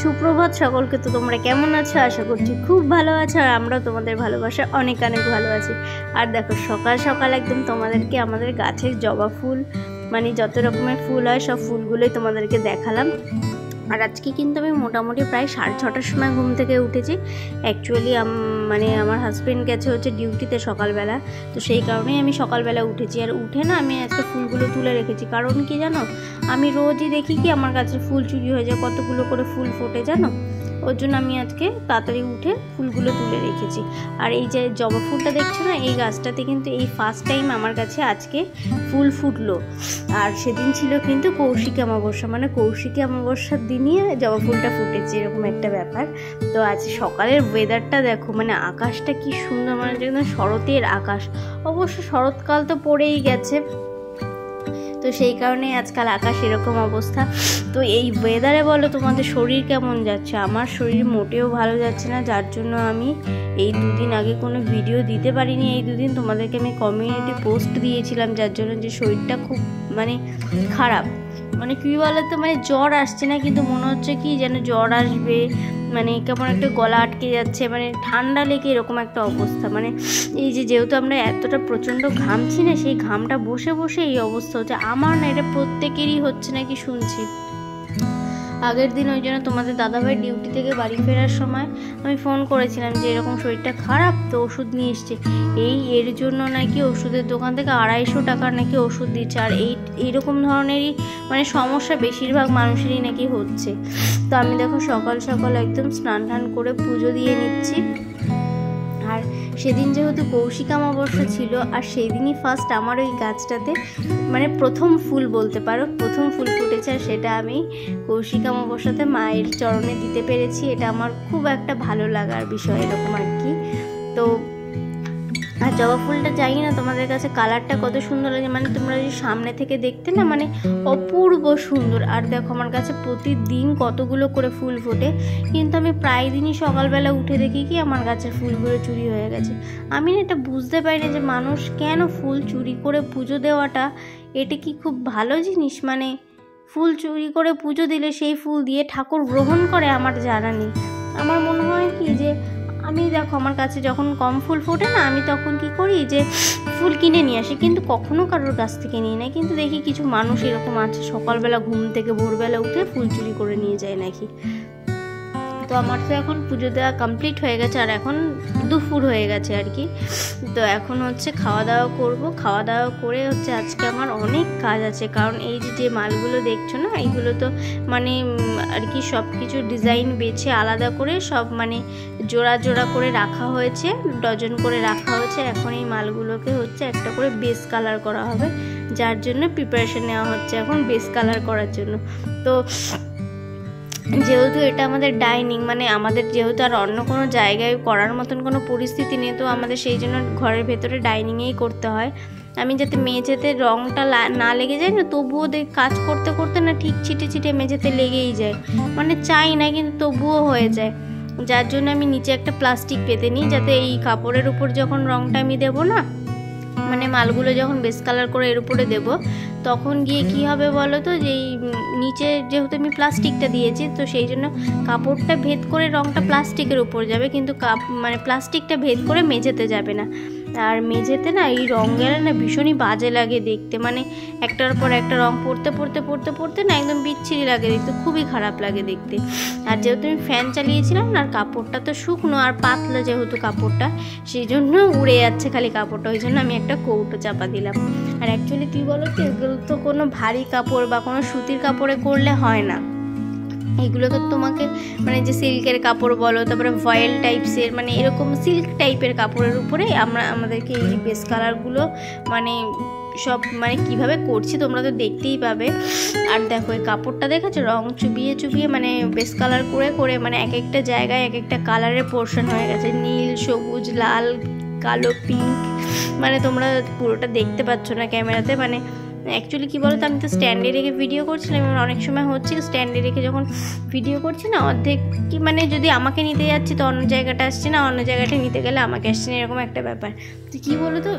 সুপ্রভাত সকলকে। তো তোমরা কেমন আছো? আশা করছি খুব ভালো আছো, আর আমরাও তোমাদের ভালোবাসা অনেক অনেক ভালো আছি। আর দেখো সকাল সকাল একদম তোমাদেরকে আমাদের গাছের জবা ফুল মানে যত রকমের ফুল হয় সব ফুলগুলোই তোমাদেরকে দেখালাম। আর আজকে কিন্তু আমি মোটামুটি প্রায় 6:30টার সময় ঘুম থেকে উঠেছি। অ্যাকচুয়ালি মানে আমার হাজব্যান্ড গেছে হচ্ছে ডিউটিতে সকালবেলা, তো সেই কারণেই আমি সকালবেলা উঠেছি। আর উঠে না আমি আজকে ফুলগুলো তুলে রেখেছি, কারণ কি জানো, আমি রোজই দেখি কি আমার কাছে ফুল চুরি হয়ে যায়, কতগুলো করে ফুল ফোটে জানো। ওর জন্য আমি আজকে তাড়াতাড়ি উঠে ফুলগুলো তুলে রেখেছি। আর এই যে জবা ফুলটা দেখছো না, এই গাছটাতে কিন্তু এই ফার্স্ট টাইম আমার কাছে আজকে ফুল ফুটলো। আর সেদিন ছিল কিন্তু কৌশিকী অমাবস্যা, মানে কৌশিকী অমাবস্যার দিনই জবা ফুলটা ফুটেছে, এরকম একটা ব্যাপার। তো আজ সকালের ওয়েদারটা দেখো, মানে আকাশটা কি সুন্দর, মানে একদম শরতের আকাশ। অবশ্য শরৎকাল তো পড়েই গেছে, তো সেই কারণে আজকাল আকাশ এরকম অবস্থা। তো এই ওয়েদারে বলো তোমাদের শরীর কেমন যাচ্ছে? আমার শরীর মোটেও ভালো যাচ্ছে না, যার জন্য আমি এই দুদিন আগে কোনো ভিডিও দিতে পারিনি। এই দুদিন তোমাদেরকে আমি কমিউনিটি পোস্ট দিয়েছিলাম, যার জন্য যে শরীরটা খুব মানে খারাপ, মানে কী বলতো, মানে জ্বর আসছে না কিন্তু মনে হচ্ছে কি যেন জ্বর আসবে, মানে কেমন একটা গলা আটকে যাচ্ছে, মানে ঠান্ডা লেগে এরকম একটা অবস্থা। মানে এই যে যেহেতু আমরা এতটা প্রচণ্ড ঘামছি না, সেই ঘামটা বসে বসে এই অবস্থা হচ্ছে। আমার না, এটা প্রত্যেকেরই হচ্ছে নাকি শুনছি। আগের দিন ওই জন্য তোমাদের দাদাভাই ডিউটি থেকে বাড়ি ফেরার সময় আমি ফোন করেছিলাম যে এরকম শরীরটা খারাপ, তো ওষুধ নিয়ে এসছে। এর জন্য নাকি ওষুধের দোকান থেকে 250 টাকার নাকি ওষুধ দিচ্ছে। আর এইরকম ধরনেরই মানে সমস্যা বেশিরভাগ মানুষেরই নাকি হচ্ছে। তো আমি দেখো সকাল সকাল একদম স্নান টান করে পুজো দিয়ে নিচ্ছি। আর সেদিন যেহেতু কৌশিকী অমাবস্যা ছিল, আর সেই দিনই ফার্স্ট আমার ওই গাছটাতে মানে প্রথম ফুল বলতে পারো, প্রথম ফুল ফুটেছে। আর সেটা আমি কৌশিকী অমাবস্যাতে মায়ের চরণে দিতে পেরেছি, এটা আমার খুব একটা ভালো লাগার বিষয় এরকম আর কি। তো আর জবা ফুলটা জানি না তোমাদের কাছে কালারটা কত সুন্দর লাগে, মানে তোমরা যদি সামনে থেকে দেখতে না, মানে অপূর্ব সুন্দর। আর দেখো আমার কাছে প্রতিদিন কতগুলো করে ফুল ফোটে, কিন্তু আমি প্রায় দিনই সকালবেলা উঠে দেখি কি আমার গাছের ফুলগুলো চুরি হয়ে গেছে। আমি না এটা বুঝতে পারি না যে মানুষ কেন ফুল চুরি করে পুজো দেওয়াটা এটা কি খুব ভালো জিনিস? মানে ফুল চুরি করে পুজো দিলে সেই ফুল দিয়ে ঠাকুর গ্রহণ করে আমার জানা নেই। আমার মনে হয় কি যে আমি দেখো আমার কাছে যখন কম ফুল ফোটে না, আমি তখন কি করি যে ফুল কিনে নিয়ে আসি, কিন্তু কখনো কারোর কাছ থেকে নিই না। কিন্তু দেখি কিছু মানুষ এরকম আছে সকালবেলা ঘুম থেকে ভোরবেলা উঠে ফুল চুরি করে নিয়ে যায় নাকি। তো আমার তো এখন পুজো দেওয়া কমপ্লিট হয়ে গেছে, আর এখন দুপুর হয়ে গেছে আর কি। তো এখন হচ্ছে খাওয়া দাওয়া করব। খাওয়া দাওয়া করে হচ্ছে আজকে আমার অনেক কাজ আছে, কারণ এই যে মালগুলো দেখছো না, এইগুলো তো মানে আর কি সব কিছু ডিজাইন বেছে আলাদা করে সব মানে জোড়া জোড়া করে রাখা হয়েছে, ডজন করে রাখা হয়েছে। এখন এই মালগুলোকে হচ্ছে একটা করে বেস কালার করা হবে, যার জন্য প্রিপারেশন নেওয়া হচ্ছে এখন বেস কালার করার জন্য। তো যেহেতু এটা আমাদের ডাইনিং, মানে আমাদের যেহেতু আর অন্য কোনো জায়গায় করার মতন কোনো পরিস্থিতি নেই, তো আমাদের সেই জন্য ঘরের ভেতরে ডাইনিংয়েই করতে হয়। আমি যাতে মেঝেতে রঙটা না লেগে যায় না, তবুও কাজ করতে করতে না ঠিক ছিটে ছিটে মেঝেতে লেগেই যায়, মানে চাই না কিন্তু তবুও হয়ে যায়। যার জন্য আমি নিচে একটা প্লাস্টিক পেতে নিই, যাতে এই কাপড়ের উপর যখন রঙটা আমি দেবো না, মানে মালগুলো যখন বেস কালার করে এর উপরে দেবো, তখন গিয়ে কি হবে বলো তো, যে নিচে যেহেতু আমি প্লাস্টিকটা দিয়েছি, তো সেই জন্য কাপড়টা ভেদ করে রঙটা প্লাস্টিকের উপর যাবে, কিন্তু মানে প্লাস্টিকটা ভেদ করে মেঝেতে যাবে না। আর মেঝেতে না এই রঙ গেলে না ভীষণই বাজে লাগে দেখতে, মানে একটার পর একটা রঙ পড়তে পড়তে পড়তে পড়তে না একদম বিচ্ছিরি লাগে দেখতে, খুবই খারাপ লাগে দেখতে। আর যেহেতু আমি ফ্যান চালিয়েছিলাম না, আর কাপড়টা তো শুকনো আর পাতলা যেহেতু কাপড়টা, সেই জন্য উড়ে যাচ্ছে খালি কাপড়টা, ওই জন্য আমি একটা কৌটো চাপা দিলাম। আর অ্যাকচুয়ালি কী বলো তো, এগুলো তো কোনো ভারী কাপড় বা কোনো সুতির কাপড়ে করলে হয় না, এগুলো তো তোমাকে মানে যে সিল্কের কাপড় বলো, তারপরে ভয়েল টাইপসের মানে এরকম সিল্ক টাইপের কাপড়ের উপরে আমাদেরকে এই বেস কালারগুলো মানে সব মানে কিভাবে করছি তোমরা তো দেখতেই পাবে। আর দেখো এই কাপড়টা দেখেছো, রং চুবিয়ে চুবিয়ে মানে বেস কালার করে করে মানে এক একটা জায়গায় এক একটা কালারের পোর্শন হয়ে গেছে, নীল, সবুজ, লাল, কালো, পিঙ্ক, মানে তোমরা পুরোটা দেখতে পাচ্ছ না ক্যামেরাতে। মানে অ্যাকচুয়ালি কী বলো তো, আমি তো স্ট্যান্ডে রেখে ভিডিও করছিলাম, এবং অনেক সময় হচ্ছে স্ট্যান্ডে রেখে যখন ভিডিও করছি না, অর্ধেক কি মানে যদি আমাকে নিতে যাচ্ছি তো অন্য জায়গাটা আসছে না, অন্য জায়গাটা নিতে গেলে আমাকে আসছে না, এরকম একটা ব্যাপার। তো কী বলো তো,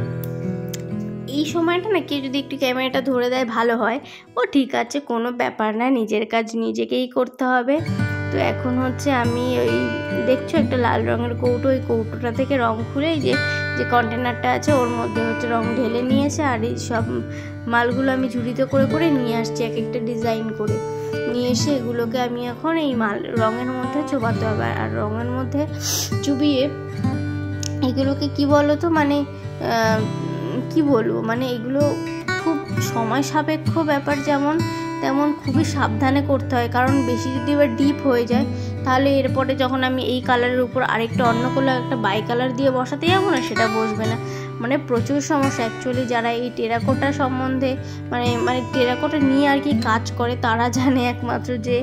এই সময়টা না কেউ যদি একটু ক্যামেরাটা ধরে দেয় ভালো হয়। ও ঠিক আছে, কোনো ব্যাপার না, নিজের কাজ নিজেকেই করতে হবে। তো এখন হচ্ছে আমি ওই দেখছো একটা লাল রঙের কৌটো, ওই কৌটোটা থেকে রং খুলে যে কন্টেনারটা আছে ওর মধ্যে হচ্ছে রং ঢেলে নিয়েছে। আর এই সব মালগুলো আমি ঝুড়িতে করে করে নিয়ে আসছি, এক একটা ডিজাইন করে নিয়ে এসে এগুলোকে আমি এখন এই রঙের মধ্যে চোবাতে হবে। আর রঙের মধ্যে চুবিয়ে এগুলোকে কি বলো তো, মানে কি বলবো, মানে এগুলো খুব সময় সাপেক্ষ ব্যাপার, যেমন তেমন খুবই সাবধানে করতে হয়। কারণ বেশি যদি এবার ডিপ হয়ে যায় তাহলে এরপরে যখন আমি এই কালারের উপর আরেকটা অন্য কালার একটা বাই কালার দিয়ে বসাতে যাবো না, সেটা বসবে না, মানে প্রচুর সমস্যা। অ্যাকচুয়ালি যারা এই টেরাকোটা সম্বন্ধে মানে টেরাকোটা নিয়ে আর কি কাজ করে তারা জানে একমাত্র যে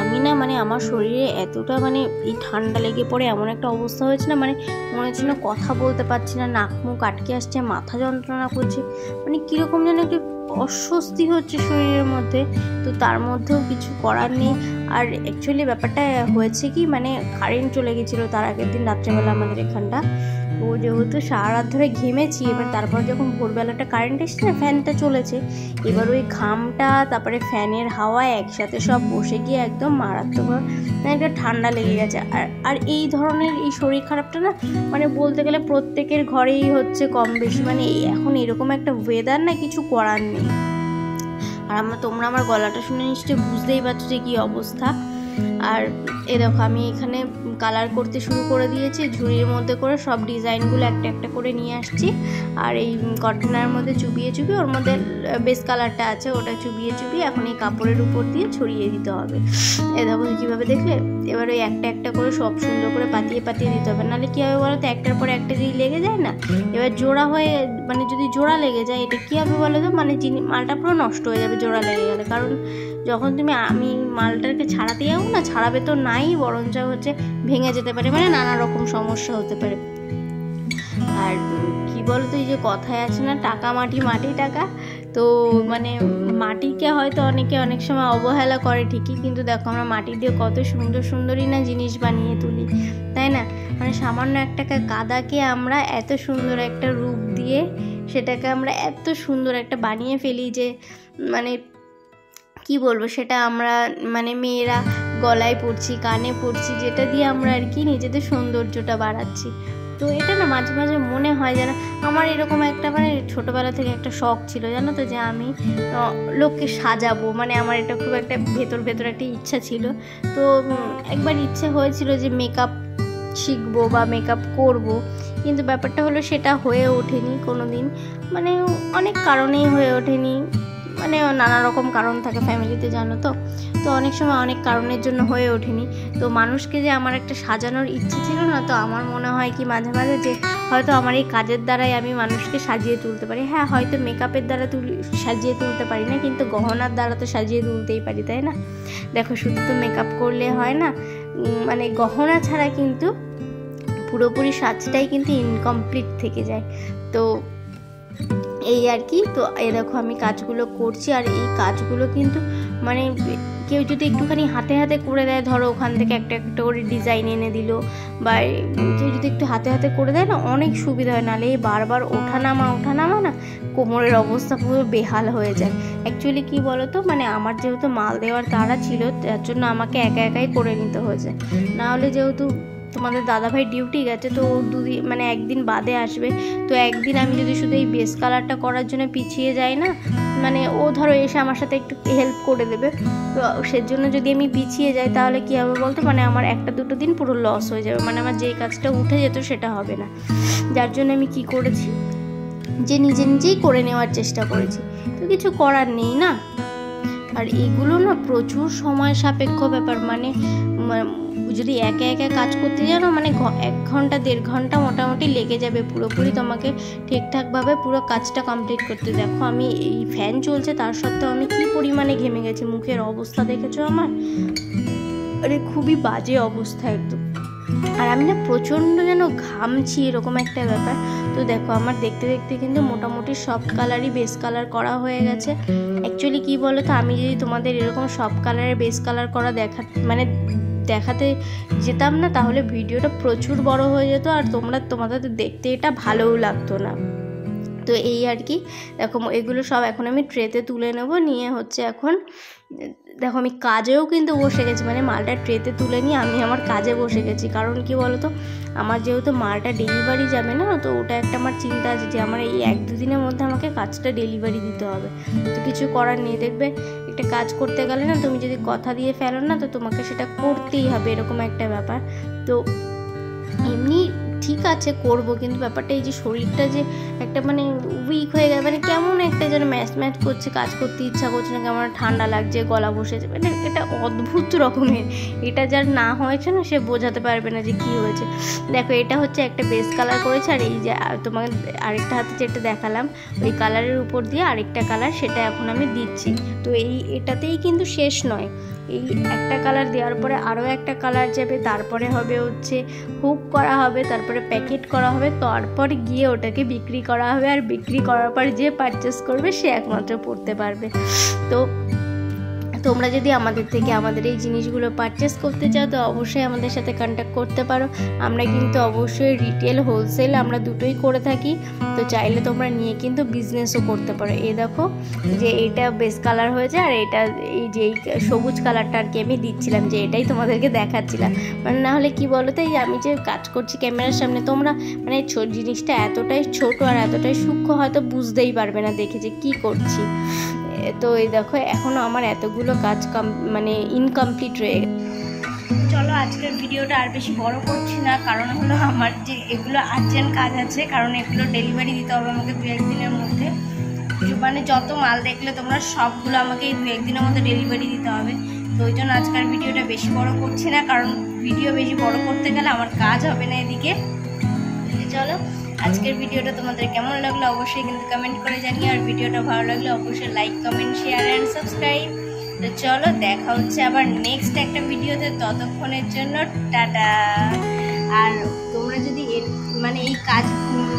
আমি না, মানে আমার শরীরে এতটা মানে এই ঠান্ডা লেগে পড়ে এমন একটা অবস্থা হয়েছে না, মানে মনে হচ্ছে না কথা বলতে পারছি না, নাক মুখ আটকে আসছে, মাথা যন্ত্রণা করছে, মানে কীরকম যেন একটু অস্বস্তি হচ্ছে শরীরের মধ্যে। তো তার মধ্যেও কিছু করার নেই। আর অ্যাকচুয়ালি ব্যাপারটা হয়েছে কি, মানে কারেন্ট চলে গেছিলো তার আগের দিন রাত্রেবেলা আমাদের এখানটা। ও যেহেতু সারা রাত ধরে ঘেমেছি, এবার তারপর যখন ভোরবেলাটা কারেন্ট এসছে না, ফ্যানটা চলেছে, এবার ওই ঘামটা তারপরে ফ্যানের হাওয়া একসাথে সব বসে গিয়ে একদম মারাত্মক একটা ঠান্ডা লেগে গেছে। আর এই ধরনের এই শরীর খারাপটা না, মানে বলতে গেলে প্রত্যেকের ঘরেই হচ্ছে কম বেশি, মানে এখন এরকম একটা ওয়েদার না, কিছু করার নেই। আর তোমরা আমার গলাটা শুনে নিশ্চয়ই বুঝতেই পারছো যে কী অবস্থা। আর এ দেখো আমি এখানে কালার করতে শুরু করে দিয়েছি, ঝুড়ির মধ্যে করে সব ডিজাইনগুলো একটা একটা করে নিয়ে আসছি। আর এই কন্টেনারের মধ্যে চুবিয়ে চুবিয়ে ওর মধ্যে বেস কালারটা আছে ওটা চুবিয়ে চুবিয়ে এখন এই কাপড়ের উপর দিয়ে ছড়িয়ে দিতে হবে। এ দেখো কীভাবে দেখলে, এবার ওই একটা একটা করে সব সুন্দর করে পাতিয়ে পাতিয়ে দিতে হবে, নাহলে কী হবে বলো তো, একটার পরে একটা যদি লেগে যায় না, এবার জোড়া হয়ে মানে যদি জোড়া লেগে যায় এটা কী হবে বলো তো, মানে মালটা পুরো নষ্ট হয়ে যাবে জোড়া লেগে গেলে। কারণ যখন আমি মালটাকে ছাড়াতে যাবো না, ছাড়াবে তো নাই, বরঞ্চ হচ্ছে ভেঙে যেতে পারে, মানে নানা রকম সমস্যা হতে পারে। আর কি বলতো, এই যে কথায় আছে না, টাকা মাটি মাটি টাকা, তো মানে মাটিকে হয়তো অনেকে অনেক সময় অবহেলা করে ঠিকই, কিন্তু দেখো আমরা মাটি দিয়ে কত সুন্দর সুন্দরই না জিনিস বানিয়ে তুলি, তাই না? মানে সামান্য একটা কাদাকে আমরা এত সুন্দর একটা রূপ দিয়ে সেটাকে আমরা এত সুন্দর একটা বানিয়ে ফেলি যে মানে কি বলবো, সেটা আমরা মানে মেয়েরা গলায় পরছি, কানে পরছি, যেটা দিয়ে আমরা আর কি নিজেদের সৌন্দর্যটা বাড়াচ্ছি। তো এটা না মাঝে মাঝে মনে হয় যেন আমার এরকম একটা মানে ছোটোবেলা থেকে একটা শখ ছিল জানো তো, যে আমি লোককে সাজাবো, মানে আমার এটা খুব একটা ভেতর একটা ইচ্ছা ছিল। তো একবার ইচ্ছে হয়েছিল যে মেকআপ শিখবো বা মেকআপ করব, কিন্তু ব্যাপারটা হলো সেটা হয়ে ওঠেনি কোনো দিন, মানে অনেক কারণেই হয়ে ওঠেনি, মানে নানা রকম কারণ থাকে ফ্যামিলিতে জানো তো, তো অনেক সময় অনেক কারণের জন্য হয়ে ওঠেনি। তো মানুষকে যে আমার একটা সাজানোর ইচ্ছে ছিল না, তো আমার মনে হয় কি মাঝে মাঝে যে হয়তো আমার এই কাজের দ্বারাই আমি মানুষকে সাজিয়ে তুলতে পারি। হ্যাঁ, হয়তো মেকআপের দ্বারা সাজিয়ে তুলতে পারি না, কিন্তু গহনার দ্বারা তো সাজিয়ে তুলতেই পারি, তাই না? দেখো শুধু তো মেকআপ করলে হয় না, মানে গহনা ছাড়া কিন্তু পুরোপুরি সাজটাই কিন্তু ইনকমপ্লিট থেকে যায়। তো এই আর কি। তো এই দেখো আমি কাজগুলো করছি, আর এই কাজগুলো কিন্তু মানে কেউ যদি একটুখানি হাতে হাতে করে দেয়, ধরো ওখান থেকে একটা একটা করে ডিজাইন এনে দিল, বা কেউ যদি একটু হাতে হাতে করে দেয় না, অনেক সুবিধা হয়। নাহলে এই বারবার ওঠা নামা না, কোমরের অবস্থা পুরো বেহাল হয়ে যায়। অ্যাকচুয়ালি কি বলো তো, মানে আমার যেহেতু মাল দেওয়ার তাড়া ছিল, তার জন্য আমাকে একাই করে নিতে হয়েছে। নাহলে যেহেতু তোমাদের দাদাভাই ডিউটি গেছে, তো ও মানে একদিন বাদে আসবে, তো একদিন আমি যদি শুধু এই বেস কালারটা করার জন্য পিছিয়ে যাই না, মানে ও ধরো এসে আমার সাথে একটু হেল্প করে দেবে, তো সেজন্য যদি আমি পিছিয়ে যাই তাহলে কী হবে বলতো, মানে আমার একটা দুটো দিন পুরো লস হয়ে যাবে, মানে আমার যেই কাজটা উঠে যেত সেটা হবে না। যার জন্য আমি কি করেছি, যে নিজেই করে নেওয়ার চেষ্টা করেছি। তো কিছু করার নেই না। আর এগুলো না প্রচুর সময় সাপেক্ষ ব্যাপার, মানে যদি একা কাজ করতে জানো, মানে 1 ঘন্টা 1.5 ঘন্টা মোটামুটি লেগে যাবে পুরোপুরি তোমাকে ঠিকঠাকভাবে পুরো কাজটা কমপ্লিট করতে। দেখো আমি এই ফ্যান চলছে তার সত্ত্বেও আমি কী পরিমাণে ঘেমে গেছি, মুখের অবস্থা দেখেছো আমার, আরে খুবই বাজে অবস্থা একদম। আর আমি না প্রচণ্ড যেন ঘামছি, এরকম একটা ব্যাপার। তো দেখো আমার দেখতে কিন্তু মোটামুটি সব কালারই বেস কালার করা হয়ে গেছে। অ্যাকচুয়ালি কী বলো তো, আমি যদি তোমাদের এরকম সব কালারের বেস কালার করা দেখাতে যেতাম না, তাহলে ভিডিওটা প্রচুর বড় হয়ে যেত, আর তোমাদের দেখতে এটা ভালোও লাগতো না। তো এই আর কি। দেখো এগুলো সব এখন আমি ট্রেতে তুলে নেব, নিয়ে হচ্ছে এখন দেখো আমি কাজেও কিন্তু বসে গেছি, মানে মালটা ট্রেতে তুলে নিয়ে আমি আমার কাজে বসে গেছি। কারণ কি বলো তো, আমার যেহেতু মালটা ডেলিভারি যাবে না, তো ওটা একটা আমার চিন্তা আছে যে আমার এই 1-2 দিনের মধ্যে আমাকে কাজটা ডেলিভারি দিতে হবে। তো কিছু করার নেই, দেখবে একটা কাজ করতে গেলে না, তুমি যদি কথা দিয়ে ফেলো না, তো তোমাকে সেটা করতেই হবে, এরকম একটা ব্যাপার। তো এমনি ঠিক আছে করব, কিন্তু ব্যাপারটা এই যে শরীরটা যে একটা মানে উইক হয়ে গেছে, মানে কেমন একটা যেন ম্যাচ করছে, কাজ করতে ইচ্ছা করছে না, কেমন ঠান্ডা লাগছে, গলা বসেছে, মানে এটা অদ্ভুত রকমের। এটা যার না হয়েছে না, সে বোঝাতে পারবে না যে কি হয়েছে। দেখো এটা হচ্ছে একটা বেস কালার করেছে, আর এই যে তোমাকে আরেকটা হাতে যেটা দেখালাম ওই কালারের উপর দিয়ে আরেকটা কালার, সেটা এখন আমি দিচ্ছি। তো এটাতেই কিন্তু শেষ নয়, এই একটা কালার দেওয়ার পরে আরও একটা কালার যাবে, তারপরে হবে হচ্ছে হুক করা হবে, তারপরে প্যাকেট করা হবে, তারপর গিয়ে ওটাকে বিক্রি করা হবে। আর বিক্রি করার পর যে পারচেস করবে সে একমাত্র পড়তে পারবে। তো তোমরা যদি আমাদের থেকে আমাদের এই জিনিসগুলো পারচেস করতে চাও, তো অবশ্যই আমাদের সাথে কন্ট্যাক্ট করতে পারো। আমরা কিন্তু অবশ্যই রিটেল হোলসেল আমরা দুটোই করে থাকি। তো চাইলে তোমরা নিয়ে কিন্তু বিজনেসও করতে পারো। এই দেখো যে এইটা বেস কালার হয়েছে, আর এটা এই যে এই সবুজ কালারটা আর কি আমি দিচ্ছিলাম, যে এটাই তোমাদেরকে দেখাচ্ছিলাম। মানে না হলে কি বলো তো, এই আমি যে কাজ করছি ক্যামেরার সামনে, তোমরা মানে জিনিসটা এতটাই ছোট আর এতটাই সূক্ষ্ম, হয়তো বুঝতেই পারবে না দেখে যে কি করছি। তো এই দেখো এখনও আমার এতগুলো কাজ মানে ইনকমপ্লিট রয়ে গেছে। চলো আজকের ভিডিওটা আর বেশি বড় করছি না, কারণ হলো আমার যে এগুলো আর্জেন্ট কাজ আছে, কারণ এগুলো ডেলিভারি দিতে হবে আমাকে 2-1 দিনের মধ্যে। মানে যত মাল দেখলে তোমরা সবগুলো আমাকে এই 2-1 দিনের মধ্যে ডেলিভারি দিতে হবে। তো ওই জন্য আজকের ভিডিওটা বেশি বড় করছি না, কারণ ভিডিও বেশি বড় করতে গেলে আমার কাজ হবে না এদিকে। চলো আজকের ভিডিওটা তোমাদের কেমন লাগলো অবশ্যই কিন্তু কমেন্ট করে জানিও, আর ভিডিওটা ভালো লাগলে অবশ্যই like, comment, share and subscribe. তো চলো দেখা হচ্ছে আবার নেক্সট একটা ভিডিওতে, ততক্ষণের জন্য টাটা। আর তোমরা যদি মানে এই কাজ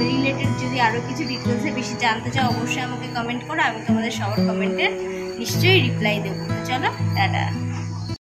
রিলেটেড যদি আরও কিছু ডিটেলসে বেশি জানতে চাও, অবশ্যই আমাকে কমেন্ট করো, আমি তোমাদের সবার কমেন্টের নিশ্চয়ই রিপ্লাই দেবো। তো চলো টাটা।